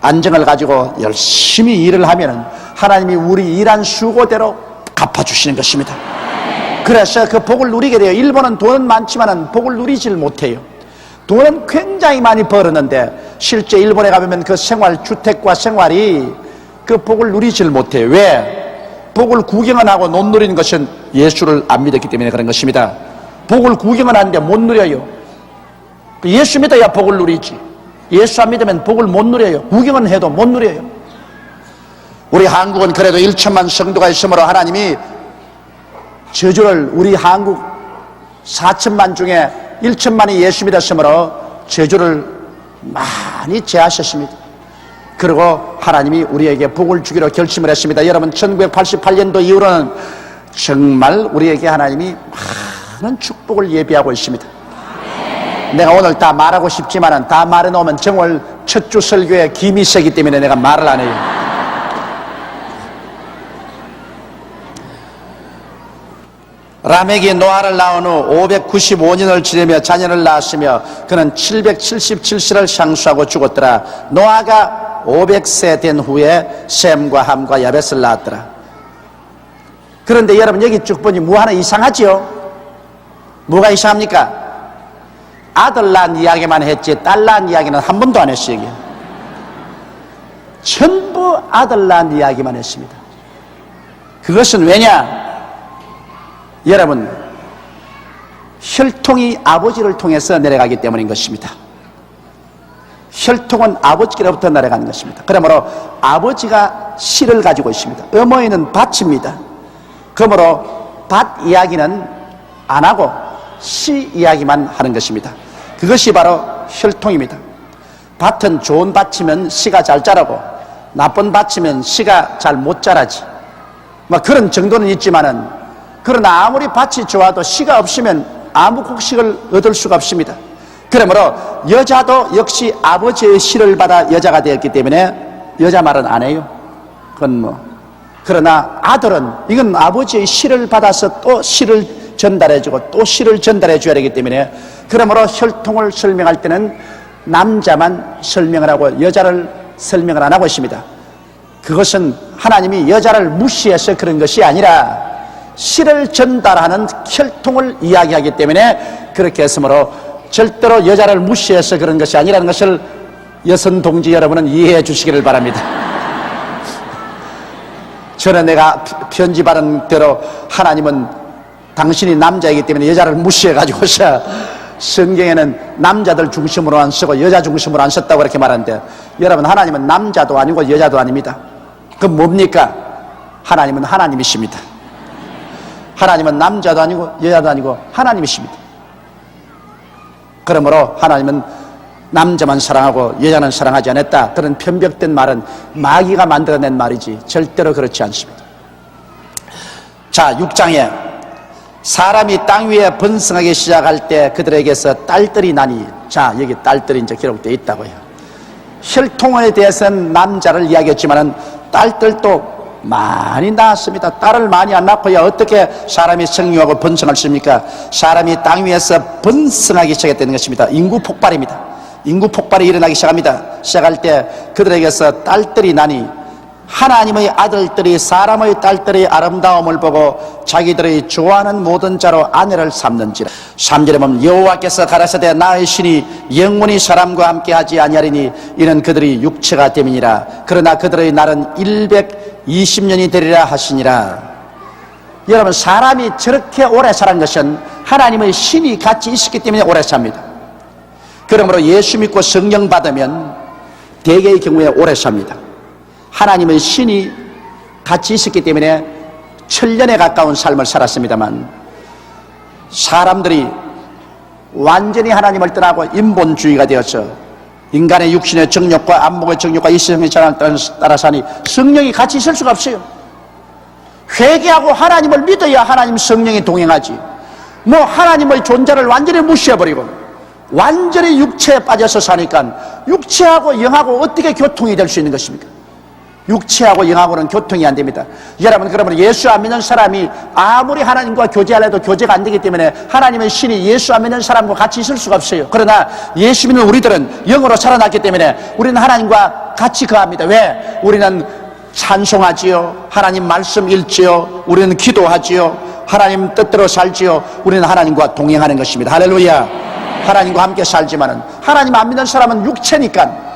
안정을 가지고 열심히 일을 하면은 하나님이 우리 일한 수고대로 갚아주시는 것입니다. 그래서 그 복을 누리게 돼요. 일본은 돈은 많지만은 복을 누리질 못해요. 돈은 굉장히 많이 벌었는데 실제 일본에 가보면 그 생활, 주택과 생활이 그 복을 누리질 못해요. 왜? 복을 구경은 하고 못 누리는 것은 예수를 안 믿었기 때문에 그런 것입니다. 복을 구경은 하는데 못 누려요. 예수 믿어야 복을 누리지. 예수 안 믿으면 복을 못 누려요. 구경은 해도 못 누려요. 우리 한국은 그래도 1천만 성도가 있으므로 하나님이 저주를 우리 한국 4천만 중에 1천만이 예수 믿었으므로 저주를 많이 제하셨습니다. 그리고 하나님이 우리에게 복을 주기로 결심을 했습니다. 여러분 1988년도 이후로는 정말 우리에게 하나님이 많은 축복을 예비하고 있습니다. 내가 오늘 다 말하고 싶지만은 다 말해놓으면 정월 첫 주 설교에 김이 세기 때문에 내가 말을 안 해요. 라멕이 노아를 낳은 후 595년을 지내며 자녀를 낳았으며 그는 777세를 상수하고 죽었더라. 노아가 500세 된 후에 셈과 함과 야벳을 낳았더라. 그런데 여러분 여기 쭉 보니 뭐 하나 이상하지요? 뭐가 이상합니까? 아들 낳은 이야기만 했지 딸 낳은 이야기는 한 번도 안 했어요. 여기 전부 아들 낳은 이야기만 했습니다. 그것은 왜냐? 여러분 혈통이 아버지를 통해서 내려가기 때문인 것입니다. 혈통은 아버지로부터 내려가는 것입니다. 그러므로 아버지가 씨를 가지고 있습니다. 어머니는 밭입니다. 그러므로 밭 이야기는 안 하고 씨 이야기만 하는 것입니다. 그것이 바로 혈통입니다. 밭은 좋은 밭이면 씨가 잘 자라고 나쁜 밭이면 씨가 잘 못 자라지. 뭐 그런 정도는 있지만은 그러나 아무리 밭이 좋아도 씨가 없으면 아무 곡식을 얻을 수가 없습니다. 그러므로 여자도 역시 아버지의 씨를 받아 여자가 되었기 때문에 여자 말은 안 해요. 그건 뭐. 그러나 아들은 이건 아버지의 씨를 받아서 또 씨를 전달해주고 또 씨를 전달해 줘야 되기 때문에 그러므로 혈통을 설명할 때는 남자만 설명을 하고 여자를 설명을 안 하고 있습니다. 그것은 하나님이 여자를 무시해서 그런 것이 아니라 실을 전달하는 혈통을 이야기하기 때문에 그렇게 했으므로 절대로 여자를 무시해서 그런 것이 아니라는 것을 여성 동지 여러분은 이해해 주시기를 바랍니다. 전에 내가 편집하는 대로 하나님은 당신이 남자이기 때문에 여자를 무시해가지고서 성경에는 남자들 중심으로 안 쓰고 여자 중심으로 안 썼다고 그렇게 말하는데, 여러분, 하나님은 남자도 아니고 여자도 아닙니다. 그럼 뭡니까? 하나님은 하나님이십니다. 하나님은 남자도 아니고 여자도 아니고 하나님이십니다. 그러므로 하나님은 남자만 사랑하고 여자는 사랑하지 않았다, 그런 편벽된 말은 마귀가 만들어낸 말이지 절대로 그렇지 않습니다. 자, 6장에 사람이 땅 위에 번성하기 시작할 때 그들에게서 딸들이 나니, 자, 여기 딸들이 이제 기록되어 있다고요. 혈통에 대해서는 남자를 이야기했지만은 딸들도 많이 낳았습니다. 딸을 많이 안 낳고야 어떻게 사람이 생육하고 번성할 수 있습니까? 사람이 땅 위에서 번성하기 시작했다는 것입니다. 인구 폭발입니다. 인구 폭발이 일어나기 시작할 때 그들에게서 딸들이 나니, 하나님의 아들들이 사람의 딸들의 아름다움을 보고 자기들의 좋아하는 모든 자로 아내를 삼는지라. 3절에 보면 여호와께서 가라사대 나의 신이 영원히 사람과 함께 하지 아니하리니 이는 그들이 육체가 됨이니라. 그러나 그들의 날은 120년이 되리라 하시니라. 여러분, 사람이 저렇게 오래 사는 것은 하나님의 신이 같이 있었기 때문에 오래 삽니다. 그러므로 예수 믿고 성령 받으면 대개의 경우에 오래 삽니다. 하나님의 신이 같이 있었기 때문에 1000년에 가까운 삶을 살았습니다만, 사람들이 완전히 하나님을 떠나고 인본주의가 되어서 인간의 육신의 정욕과 안목의 정욕과 이성의 전환을 따라서 하니 성령이 같이 있을 수가 없어요. 회개하고 하나님을 믿어야 하나님 성령이 동행하지, 뭐 하나님의 존재를 완전히 무시해버리고 완전히 육체에 빠져서 사니까 육체하고 영하고 어떻게 교통이 될 수 있는 것입니까? 육체하고 영하고는 교통이 안 됩니다. 여러분, 그러면 예수 안 믿는 사람이 아무리 하나님과 교제하려도 교제가 안 되기 때문에 하나님의 신이 예수 안 믿는 사람과 같이 있을 수가 없어요. 그러나 예수 믿는 우리들은 영으로 살아났기 때문에 우리는 하나님과 같이 거합니다. 왜? 우리는 찬송하지요, 하나님 말씀 읽지요, 우리는 기도하지요, 하나님 뜻대로 살지요. 우리는 하나님과 동행하는 것입니다. 할렐루야. 하나님과 함께 살지만은 하나님 안 믿는 사람은 육체니까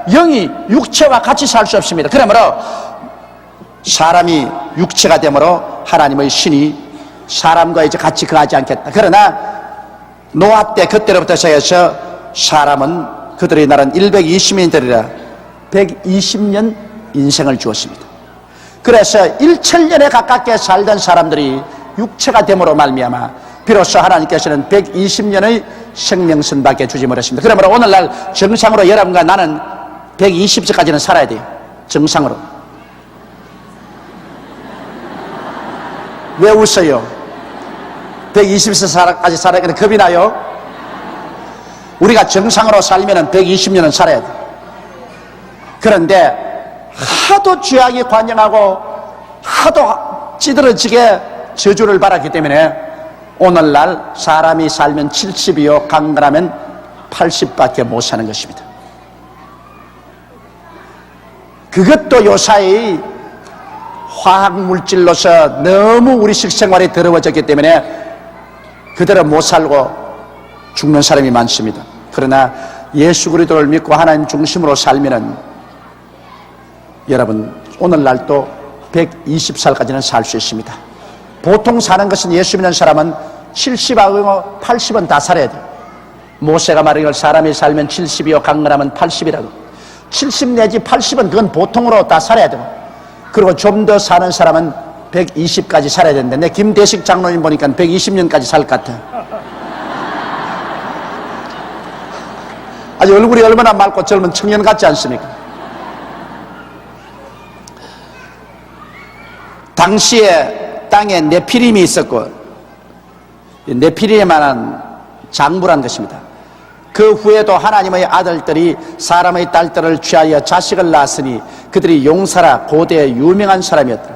영이 육체와 같이 살 수 없습니다. 그러므로 사람이 육체가 되므로 하나님의 신이 사람과 이제 같이 거하지 않겠다. 그러나 노아 때 그때로부터 시작해서 사람은 그들의 날은 120년이 되리라. 120년 인생을 주었습니다. 그래서 1000년에 가깝게 살던 사람들이 육체가 됨으로 말미암아 비로소 하나님께서는 120년의 생명선밖에 주지 못하십니다. 그러므로 오늘날 정상으로 여러분과 나는 120세까지는 살아야 돼요. 정상으로. 왜 웃어요? 120세까지 살아야 되는 겁이 나요? 우리가 정상으로 살면 120년은 살아야 돼요. 그런데 하도 죄악이 관영하고 하도 찌들어지게 저주를 받았기 때문에 오늘날 사람이 살면 70이요 강건하면 80밖에 못 사는 것입니다. 그것도 요사이 화학물질로서 너무 우리 식생활이 더러워졌기 때문에 그대로 못 살고 죽는 사람이 많습니다. 그러나 예수 그리스도를 믿고 하나님 중심으로 살면은 여러분 오늘날도 120살까지는 살 수 있습니다. 보통 사는 것은 예수 믿는 사람은 70하고 80은 다 살아야 돼요. 모세가 말한 사람이 살면 70이요 강건하면 80이라고. 70 내지 80은 그건 보통으로 다 살아야 돼요. 그리고 좀 더 사는 사람은 120까지 살아야 되는데 내 김대식 장로님 보니까 120년까지 살 것 같아. 아주 얼굴이 얼마나 맑고 젊은 청년 같지 않습니까? 당시에 땅에 네피림이 있었고, 네피림에만한 장부란 것입니다. 그 후에도 하나님의 아들들이 사람의 딸들을 취하여 자식을 낳았으니 그들이 용사라 고대의 유명한 사람이었더라.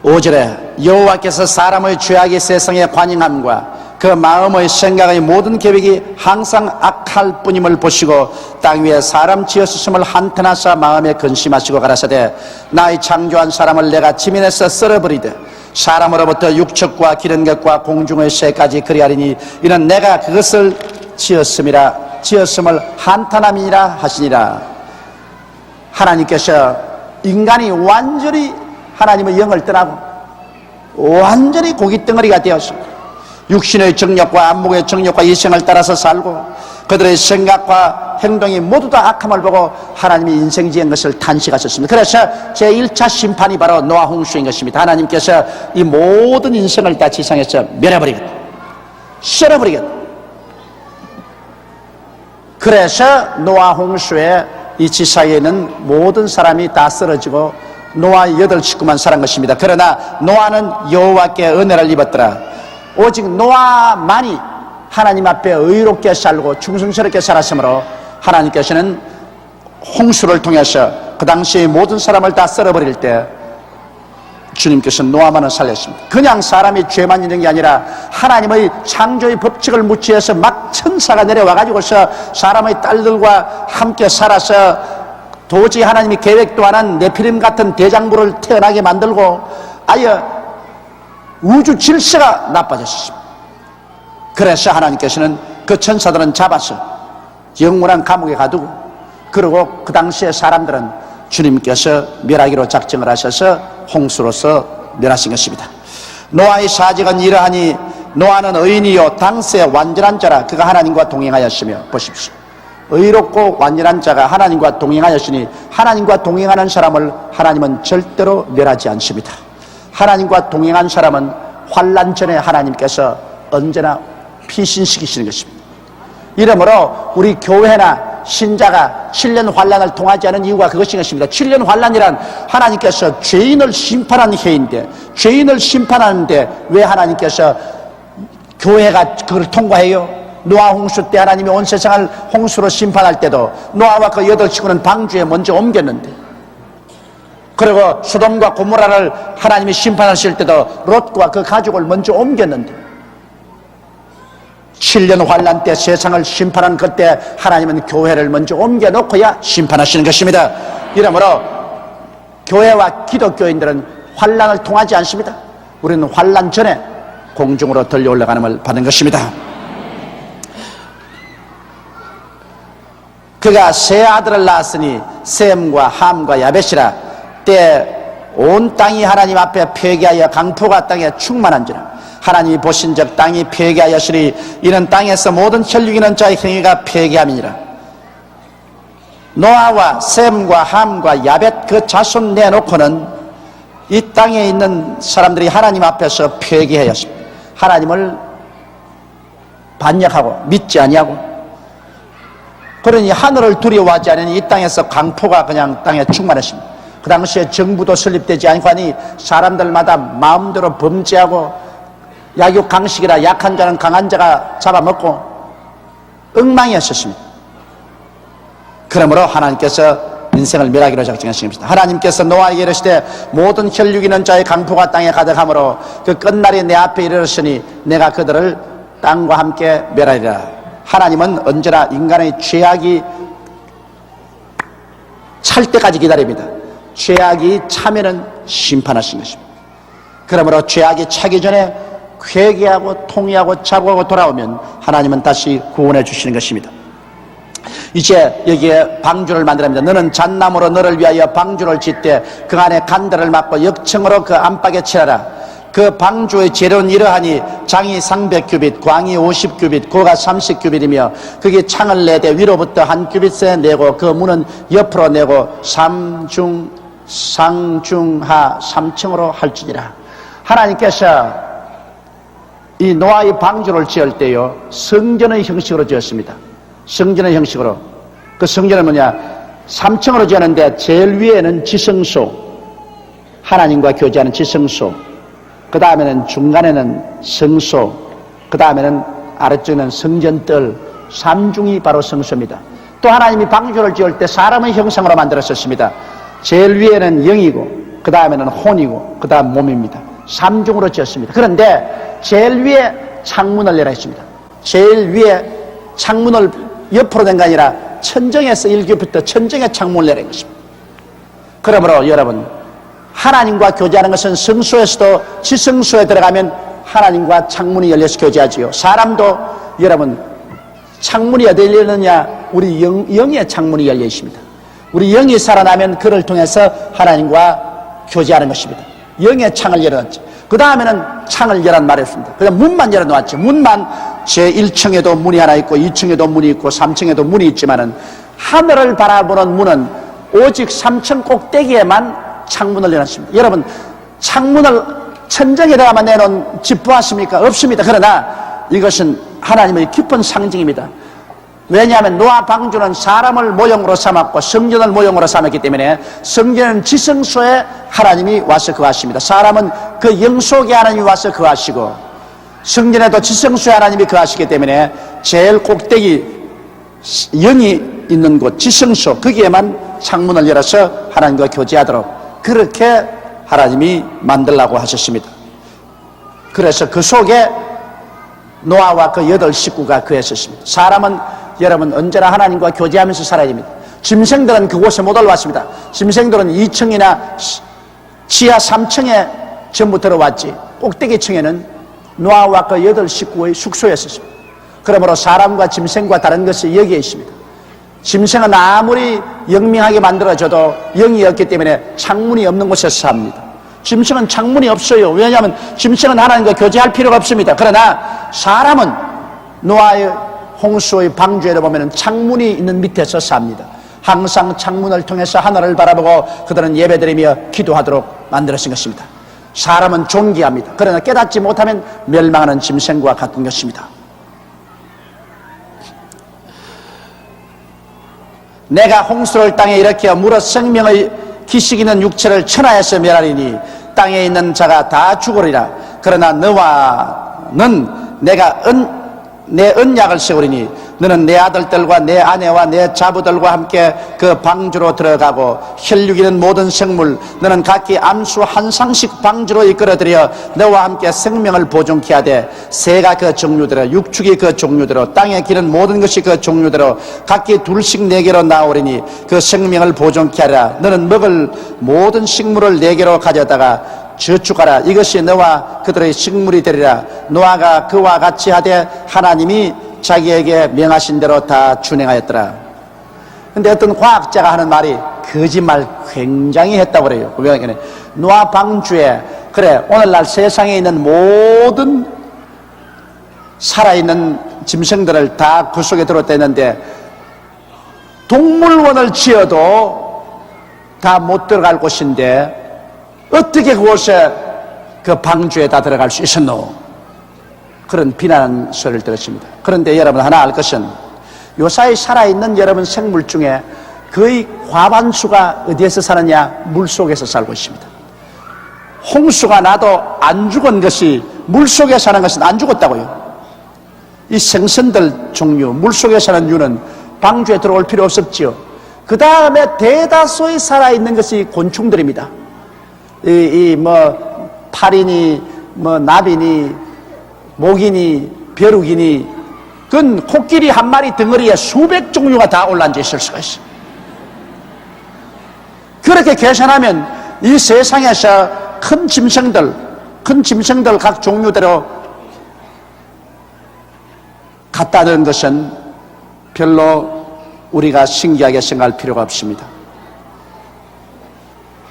5절에 여호와께서 사람의 죄악이 세상에 관영함과 그 마음의 생각의 모든 계획이 항상 악할 뿐임을 보시고 땅 위에 사람 지었음을 한탄하사 마음에 근심하시고 가라사대 나의 창조한 사람을 내가 지면에서 썰어버리되 사람으로부터 육척과 기른 것과 공중의 새까지 그리하리니 이는 내가 그것을 지었음을 한탄함이니라 하시니라. 하나님께서 인간이 완전히 하나님의 영을 떠나고 완전히 고깃덩어리가 되어서 육신의 정욕과 안목의 정욕과 이성을 따라서 살고 그들의 생각과 행동이 모두 다 악함을 보고 하나님이 인생 지은 것을 탄식하셨습니다. 그래서 제1차 심판이 바로 노아 홍수인 것입니다. 하나님께서 이 모든 인생을 다 지상에서 멸해버리겠다, 썰어버리겠다. 그래서 노아 홍수에 이 지사에 있는 모든 사람이 다 쓰러지고 노아의 8식구만 살은 것입니다. 그러나 노아는 여호와께 은혜를 입었더라. 오직 노아만이 하나님 앞에 의롭게 살고 충성스럽게 살았으므로 하나님께서는 홍수를 통해서 그 당시의 모든 사람을 다 썰어버릴 때 주님께서 노아만을 살렸습니다. 그냥 사람이 죄만 있는 게 아니라 하나님의 창조의 법칙을 무시해서 막 천사가 내려와가지고서 사람의 딸들과 함께 살아서 도저히 하나님이 계획도 안 한 네피림 같은 대장부를 태어나게 만들고 아예 우주 질서가 나빠졌습니다. 그래서 하나님께서는 그 천사들은 잡아서 영원한 감옥에 가두고 그리고 그 당시에 사람들은 주님께서 멸하기로 작정을 하셔서 홍수로서 멸하신 것입니다. 노아의 사직은 이러하니 노아는 의인이요 당세 완전한 자라 그가 하나님과 동행하였으며 보십시오. 의롭고 완전한 자가 하나님과 동행하였으니 하나님과 동행하는 사람을 하나님은 절대로 멸하지 않습니다. 하나님과 동행한 사람은 환난 전에 하나님께서 언제나 피신시키시는 것입니다. 이러므로 우리 교회나 신자가 7년 환난을 통하지 않은 이유가 그것인 것입니다. 7년 환난이란 하나님께서 죄인을 심판하는 해인데 죄인을 심판하는데 왜 하나님께서 교회가 그걸 통과해요? 노아 홍수 때 하나님이 온 세상을 홍수로 심판할 때도 노아와 그 8식구는 방주에 먼저 옮겼는데 그리고 소돔과 고모라를 하나님이 심판하실 때도 롯과 그 가족을 먼저 옮겼는데 7년 환난 때 세상을 심판한 그때 하나님은 교회를 먼저 옮겨놓고야 심판하시는 것입니다. 이러므로 교회와 기독교인들은 환난을 통하지 않습니다. 우리는 환난 전에 공중으로 들려 올라가는을 받은 것입니다. 그가 세 아들을 낳았으니 셈과 함과 야벳이라 때 온 땅이 하나님 앞에 폐기하여 강포가 땅에 충만한지라 하나님이 보신즉 땅이 폐기하였으니 이는 땅에서 모든 혈육 있는 자의 행위가 폐기함이니라. 노아와 셈과 함과 야벳 그 자손 내놓고는 이 땅에 있는 사람들이 하나님 앞에서 폐기하였습니다. 하나님을 반역하고 믿지 아니하고 그러니 하늘을 두려워하지 않으니 이 땅에서 강포가 그냥 땅에 충만했습니다. 그 당시에 정부도 설립되지 않고 하니 사람들마다 마음대로 범죄하고 약육강식이라 약한 자는 강한 자가 잡아먹고 엉망이었습니다. 그러므로 하나님께서 인생을 멸하기로 작정하셨습니다. 하나님께서 노아에게 이르시되 모든 혈육 있는 자의 강포가 땅에 가득하므로 그 끝날이 내 앞에 이르렀으니 내가 그들을 땅과 함께 멸하리라. 하나님은 언제나 인간의 죄악이 찰 때까지 기다립니다. 죄악이 차면은 심판하신 것입니다. 그러므로 죄악이 차기 전에 회개하고 통회하고 자고하고 돌아오면 하나님은 다시 구원해 주시는 것입니다. 이제 여기에 방주를 만들합니다. 너는 잣나무로 너를 위하여 방주를 짓되 그 안에 간들을 막고 역청으로 그 안팎에 칠하라. 그 방주의 재료는 이러하니 장이 300규빗, 광이 50규빗, 고가 30규빗이며 그게 창을 내되 위로부터 한 규빗에 내고 그 문은 옆으로 내고 상중하 3층으로 할지니라. 하나님께서 이 노아의 방주를 지을 때요 성전의 형식으로 지었습니다. 성전의 형식으로. 그 성전은 뭐냐? 3층으로 지었는데 제일 위에는 지성소, 하나님과 교제하는 지성소, 그 다음에는 중간에는 성소, 그 다음에는 아래쪽에는 성전뜰, 3중이 바로 성소입니다. 또 하나님이 방주를 지을 때 사람의 형상으로 만들었었습니다. 제일 위에는 영이고 그 다음에는 혼이고 그 다음 몸입니다. 3중으로 지었습니다. 그런데 제일 위에 창문을 열어 했습니다. 제일 위에 창문을 옆으로 된 게 아니라 천정에서 일기부터 천정에 창문을 열어 것입니다. 그러므로 여러분, 하나님과 교제하는 것은 성소에서도 지성소에 들어가면 하나님과 창문이 열려서 교제하지요. 사람도 여러분, 창문이 어디 열리느냐? 우리 영의 창문이 열려 있습니다. 우리 영이 살아나면 그를 통해서 하나님과 교제하는 것입니다. 영의 창을 열어놨죠. 그 다음에는 창을 열란 말이 없습니다. 그냥 문만 열어놓았죠. 문만 제1층에도 문이 하나 있고 2층에도 문이 있고 3층에도 문이 있지만은 하늘을 바라보는 문은 오직 3층 꼭대기에만 창문을 열어놨습니다. 여러분, 창문을 천정에다가만 내놓은 집 보았습니까? 없습니다. 그러나 이것은 하나님의 깊은 상징입니다. 왜냐하면 노아 방주는 사람을 모형으로 삼았고 성전을 모형으로 삼았기 때문에 성전은 지성소에 하나님이 와서 거하십니다. 사람은 그 영 속에 하나님이 와서 거하시고 성전에도 지성소에 하나님이 거하시기 때문에 제일 꼭대기 영이 있는 곳 지성소, 거기에만 창문을 열어서 하나님과 교제하도록 그렇게 하나님이 만들라고 하셨습니다. 그래서 그 속에 노아와 그 8식구가 거했었습니다. 사람은 여러분 언제나 하나님과 교제하면서 살아야 됩니다. 짐승들은 그곳에 못 올라왔습니다. 짐승들은 2층이나 지하 3층에 전부 들어왔지 꼭대기층에는 노아와 그 8식구의 숙소였습니다. 그러므로 사람과 짐승과 다른 것이 여기에 있습니다. 짐승은 아무리 영명하게 만들어져도 영이 없기 때문에 창문이 없는 곳에서 삽니다. 짐승은 창문이 없어요. 왜냐하면 짐승은 하나님과 교제할 필요가 없습니다. 그러나 사람은 노아의 홍수의 방주에도 보면 창문이 있는 밑에서 삽니다. 항상 창문을 통해서 하늘을 바라보고 그들은 예배드리며 기도하도록 만들어진 것입니다. 사람은 존귀합니다. 그러나 깨닫지 못하면 멸망하는 짐승과 같은 것입니다. 내가 홍수를 땅에 일으켜 물어 생명의 기식 있는 육체를 천하에서 멸하리니 땅에 있는 자가 다 죽으리라. 그러나 너와는 내가 내 언약을 세우리니 너는 내 아들들과 내 아내와 내 자부들과 함께 그 방주로 들어가고 혈육이는 모든 생물 너는 각기 암수 한 상씩 방주로 이끌어들여 너와 함께 생명을 보존케 하되 새가 그 종류대로 육축이 그 종류대로 땅에 기는 모든 것이 그 종류대로 각기 둘씩 네개로 나오리니 그 생명을 보존케 하라. 너는 먹을 모든 식물을 네개로 가져다가 저축하라. 이것이 너와 그들의 식물이 되리라. 노아가 그와 같이 하되 하나님이 자기에게 명하신 대로 다 준행하였더라. 근데 어떤 과학자가 하는 말이 거짓말 굉장히 했다고 그래요. 왜냐하면 노아 방주에 그래 오늘날 세상에 있는 모든 살아있는 짐승들을 다 그 속에 들어왔다 했는데 동물원을 지어도 다 못 들어갈 곳인데 어떻게 그곳에 그 방주에 다 들어갈 수 있었노? 그런 비난 소리를 들었습니다. 그런데 여러분 하나 알 것은 요사이 살아있는 여러분 생물 중에 거의 과반수가 어디에서 사느냐? 물속에서 살고 있습니다. 홍수가 나도 안 죽은 것이 물속에 사는 것은 안 죽었다고요. 이 생선들 종류 물속에 사는 유는 방주에 들어올 필요 없었지요. 그 다음에 대다수의 살아있는 것이 곤충들입니다. 파리니 나비니 모기니 벼룩이니 그건 코끼리 한 마리 덩어리에 수백 종류가 다 올라앉아 있을 수가 있어요. 그렇게 계산하면 이 세상에서 큰 짐승들 각 종류대로 갖다 놓은 것은 별로 우리가 신기하게 생각할 필요가 없습니다.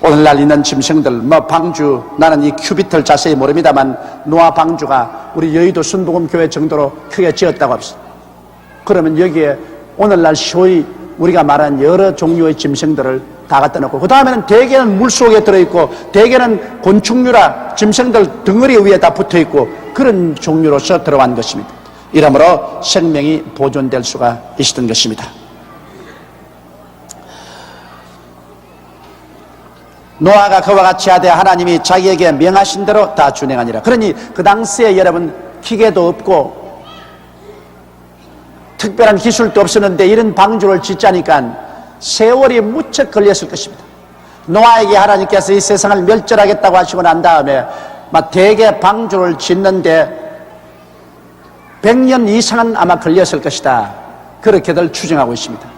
오늘날 있는 짐승들, 방주, 나는 이 큐비트를 자세히 모릅니다만 노아 방주가 우리 여의도 순복음교회 정도로 크게 지었다고 합시다. 그러면 여기에 오늘날 소위 우리가 말하는 여러 종류의 짐승들을 다 갖다 놓고 그 다음에는 대개는 물속에 들어있고 대개는 곤충류라 짐승들 덩어리 위에 다 붙어있고 그런 종류로서 들어간 것입니다. 이러므로 생명이 보존될 수가 있었던 것입니다. 노아가 그와 같이 하되 하나님이 자기에게 명하신 대로 다 준행하니라. 그러니 그 당시에 여러분 기계도 없고 특별한 기술도 없었는데 이런 방주를 짓자니까 세월이 무척 걸렸을 것입니다. 노아에게 하나님께서 이 세상을 멸절하겠다고 하시고 난 다음에 막 대개 방주를 짓는데 100년 이상은 아마 걸렸을 것이다. 그렇게들 추정하고 있습니다.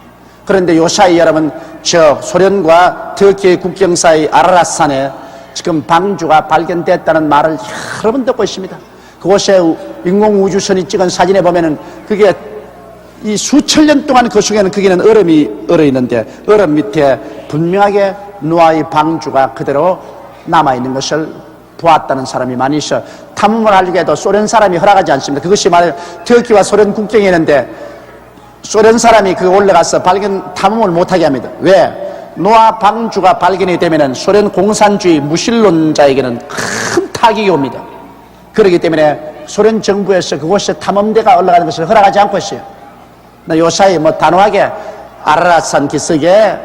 그런데 요사이 여러분, 저 소련과 터키의 국경 사이 아라랏산에 지금 방주가 발견됐다는 말을 여러 번 듣고 있습니다. 그곳에 인공우주선이 찍은 사진에 보면은 그게 이 수천 년 동안 그 속에는 거기는 얼음이 얼어 있는데 얼음 밑에 분명하게 노아의 방주가 그대로 남아있는 것을 보았다는 사람이 많이 있어. 탐험을 하려고 해도 소련 사람이 허락하지 않습니다. 그것이 말해 터키와 소련 국경에 있는데 소련 사람이 그 올라가서 탐험을 못하게 합니다. 왜? 노아 방주가 발견이 되면은 소련 공산주의 무신론자에게는 큰 타격이 옵니다. 그렇기 때문에 소련 정부에서 그곳에 탐험대가 올라가는 것을 허락하지 않고 있어요. 요사이 단호하게 아라랏산 기슭에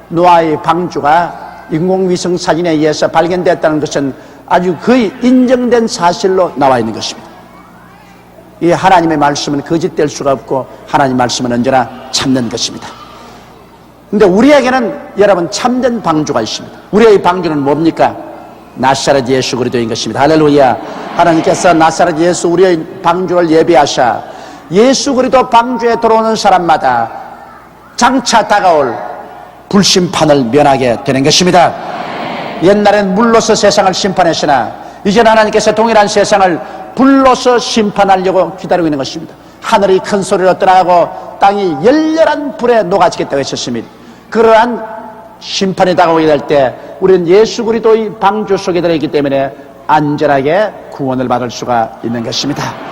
노아의 방주가 인공위성 사진에 의해서 발견됐다는 것은 아주 거의 인정된 사실로 나와 있는 것입니다. 이 하나님의 말씀은 거짓될 수가 없고 하나님의 말씀은 언제나 참된 것입니다. 근데 우리에게는 여러분 참된 방주가 있습니다. 우리의 방주는 뭡니까? 나사렛 예수 그리스도인 것입니다. 할렐루야. 하나님께서 나사렛 예수 우리의 방주를 예비하사 예수 그리스도 방주에 들어오는 사람마다 장차 다가올 불심판을 면하게 되는 것입니다. 옛날엔 물로서 세상을 심판했으나 이제는 하나님께서 동일한 세상을 불로서 심판하려고 기다리고 있는 것입니다. 하늘이 큰 소리로 떠나고 땅이 열렬한 불에 녹아지겠다고 했었습니다. 그러한 심판이 다가오게 될 때 우리는 예수 그리스도의 방주 속에 들어있기 때문에 안전하게 구원을 받을 수가 있는 것입니다.